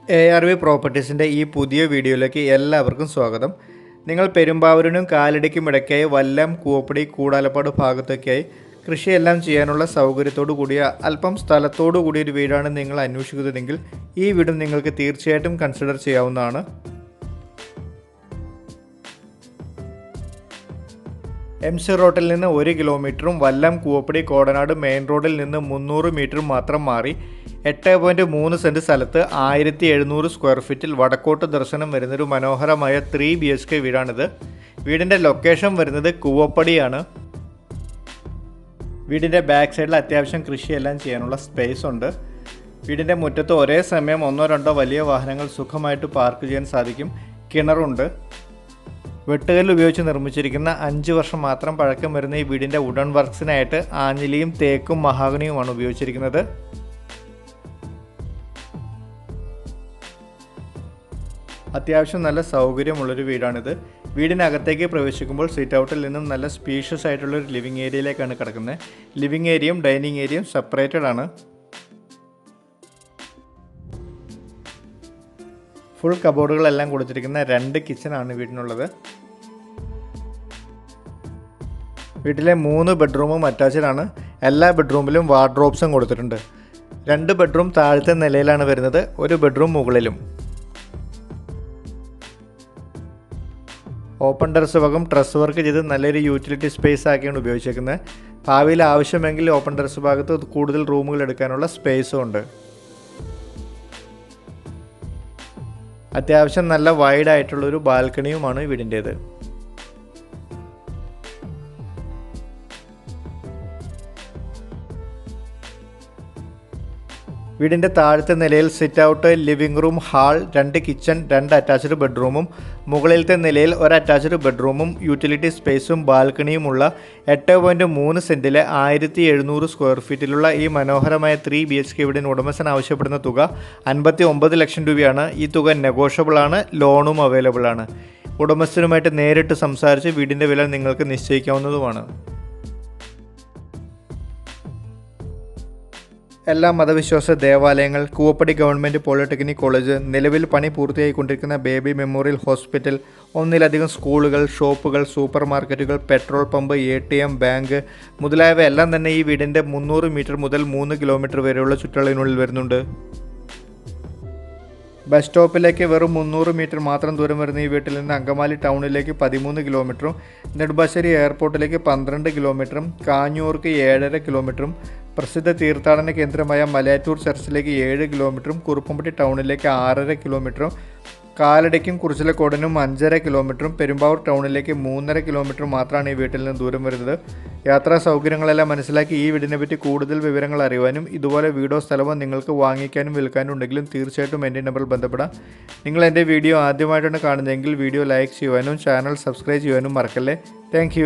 ARV പ്രോപ്പർട്ടീസിൻ്റെ ഈ പുതിയ വീഡിയോയിലേക്ക് എല്ലാവർക്കും സ്വാഗതം. നിങ്ങൾ പെരുമ്പാവൂരിനും കാലടിക്കും ഇടയ്ക്കായി വല്ലം, കൂവപ്പടി, കൂടാലപ്പാട് ഭാഗത്തൊക്കെയായി കൃഷിയെല്ലാം ചെയ്യാനുള്ള സൗകര്യത്തോടു കൂടിയ അല്പം സ്ഥലത്തോടു കൂടിയ ഒരു വീടാണ് നിങ്ങൾ അന്വേഷിക്കുന്നതെങ്കിൽ ഈ വീടും നിങ്ങൾക്ക് തീർച്ചയായിട്ടും കൺസിഡർ ചെയ്യാവുന്നതാണ്. MC റോഡിൽ നിന്ന് 1 കിലോമീറ്ററും വല്ലം, കൂവപ്പടി, കോടനാട് മെയിൻ റോഡിൽ നിന്ന് 300 മീറ്റർ മാത്രം മാറി 8.3 സെൻറ്റ് സ്ഥലത്ത് 1700 സ്ക്വയർ ഫീറ്റിൽ വടക്കോട്ട് ദർശനം വരുന്നൊരു മനോഹരമായ 3 BHK വീടാണിത്. വീടിൻ്റെ ലൊക്കേഷൻ വരുന്നത് കൂവപ്പടിയാണ്. വീടിൻ്റെ ബാക്ക് സൈഡിൽ അത്യാവശ്യം കൃഷിയെല്ലാം ചെയ്യാനുള്ള സ്പേസ് ഉണ്ട്. വീടിൻ്റെ മുറ്റത്ത് ഒരേ സമയം 1-2 വലിയ വാഹനങ്ങൾ സുഖമായിട്ട് പാർക്ക് ചെയ്യാൻ സാധിക്കും. കിണറുണ്ട്. വെട്ടുകല്ല് ഉപയോഗിച്ച് നിർമ്മിച്ചിരിക്കുന്ന 5 വർഷം മാത്രം പഴക്കം വരുന്ന ഈ വീടിൻ്റെ വുഡൻ വർക്ക്സിനായിട്ട് ആഞ്ഞിലിയും തേക്കും മഹാഗണിയുമാണ് ഉപയോഗിച്ചിരിക്കുന്നത്. അത്യാവശ്യം നല്ല സൗകര്യമുള്ളൊരു വീടാണിത്. വീടിനകത്തേക്ക് പ്രവേശിക്കുമ്പോൾ സിറ്റ് ഔട്ടിൽ നിന്നും നല്ല സ്പീഷ്യസ് ആയിട്ടുള്ളൊരു ലിവിങ് ഏരിയയിലേക്കാണ് കിടക്കുന്നത്. ലിവിങ് ഏരിയയും ഡൈനിങ് ഏരിയയും സെപ്പറേറ്റഡ് ആണ്. ഫുൾ കബോർഡുകളെല്ലാം കൊടുത്തിരിക്കുന്ന 2 കിച്ചണാണ് വീടിനുള്ളത്. വീട്ടിലെ 3 ബെഡ്റൂമും അറ്റാച്ച്ഡാണ്. എല്ലാ ബെഡ്റൂമിലും വാർഡ്രോബ്സും കൊടുത്തിട്ടുണ്ട്. 2 ബെഡ്റൂം താഴത്തെ നിലയിലാണ് വരുന്നത്, 1 ബെഡ്റൂം മുകളിലും. ഓപ്പൺ ടെറസ് ഭാഗം ട്രസ് വർക്ക് ചെയ്ത് നല്ലൊരു യൂട്ടിലിറ്റി സ്പേസ് ആക്കിയാണ് ഉപയോഗിച്ചിരിക്കുന്നത്. ഭാവിയിൽ ആവശ്യമെങ്കിൽ ഓപ്പൺ ടെറസ് ഭാഗത്ത് കൂടുതൽ റൂമുകൾ എടുക്കാനുള്ള സ്പേസും ഉണ്ട്. അത്യാവശ്യം നല്ല വൈഡ് ആയിട്ടുള്ളൊരു ബാൽക്കണിയുമാണ് വീടിൻ്റേത്. വീടിൻ്റെ താഴത്തെ നിലയിൽ sit out, living room, hall, 2 kitchen, 2 attached ബെഡ്റൂമും മുകളിലത്തെ നിലയിൽ 1 അറ്റാച്ച്ഡ് ബെഡ്റൂമും യൂട്ടിലിറ്റി സ്പേസും ബാൽക്കണിയുമുള്ള 8.3 സെൻറ്റിലെ 1700 സ്ക്വയർ ഫീറ്റിലുള്ള ഈ മനോഹരമായ 3 BHK വീടിന് ഉടമസ്ഥൻ ആവശ്യപ്പെടുന്ന തുക 59 ലക്ഷം രൂപയാണ്. ഈ തുക നെഗോഷ്യബിൾ ആണ്, ലോണും അവൈലബിൾ ആണ്. ഉടമസ്ഥനുമായിട്ട് നേരിട്ട് സംസാരിച്ച് വീടിൻ്റെ വില നിങ്ങൾക്ക് നിശ്ചയിക്കാവുന്നതുമാണ്. എല്ലാ മതവിശ്വാസ ദേവാലയങ്ങൾ, കൂവപ്പടി ഗവൺമെൻറ് പോളിടെക്നിക് കോളേജ്, നിലവിൽ പണി പൂർത്തിയായിക്കൊണ്ടിരിക്കുന്ന ബേബി മെമ്മോറിയൽ ഹോസ്പിറ്റൽ, 1-ലധികം സ്കൂളുകൾ, ഷോപ്പുകൾ, സൂപ്പർ മാർക്കറ്റുകൾ, പെട്രോൾ പമ്പ്, ATM, ബാങ്ക് മുതലായവ എല്ലാം തന്നെ ഈ വീടിൻ്റെ 300 മീറ്റർ മുതൽ 3 കിലോമീറ്റർ വരെയുള്ള ചുറ്റളവിനുള്ളിൽ വരുന്നുണ്ട്. ബസ് സ്റ്റോപ്പിലേക്ക് വെറും 300 മീറ്റർ മാത്രം ദൂരം വരുന്ന ഈ വീട്ടിൽ നിന്ന് അങ്കമാലി ടൗണിലേക്ക് 13 കിലോമീറ്ററും നെടുമ്പാശ്ശേരി എയർപോർട്ടിലേക്ക് 12 കിലോമീറ്ററും കാഞ്ഞൂർക്ക് 7.5 കിലോമീറ്ററും പ്രസിദ്ധ തീർത്ഥാടന കേന്ദ്രമായ മലയാറ്റൂർ ചർച്ചിലേക്ക് 7 കിലോമീറ്ററും കുറുപ്പുംപടി ടൗണിലേക്ക് 6.5 കിലോമീറ്ററും കാലടിക്കും കുറിച്ചിലക്കോടിനും 5.5 കിലോമീറ്ററും പെരുമ്പാവൂർ ടൗണിലേക്ക് 3.5 കിലോമീറ്റർ മാത്രമാണ് ഈ വീട്ടിൽ നിന്ന് ദൂരം വരുന്നത്. യാത്രാ സൗകര്യങ്ങളെല്ലാം മനസ്സിലാക്കി ഈ വീടിനെ പറ്റി കൂടുതൽ വിവരങ്ങൾ അറിയുവാനും ഇതുപോലെ വീടോ സ്ഥലമോ നിങ്ങൾക്ക് വാങ്ങിക്കാനും വിൽക്കാനും ഉണ്ടെങ്കിലും തീർച്ചയായിട്ടും എൻ്റെ നമ്പറിൽ ബന്ധപ്പെടാം. നിങ്ങൾ എൻ്റെ വീഡിയോ ആദ്യമായിട്ടാണ് കാണുന്നതെങ്കിൽ വീഡിയോ ലൈക്ക് ചെയ്യുവാനും ചാനൽ സബ്സ്ക്രൈബ് ചെയ്യുവാനും മറക്കല്ലേ. താങ്ക്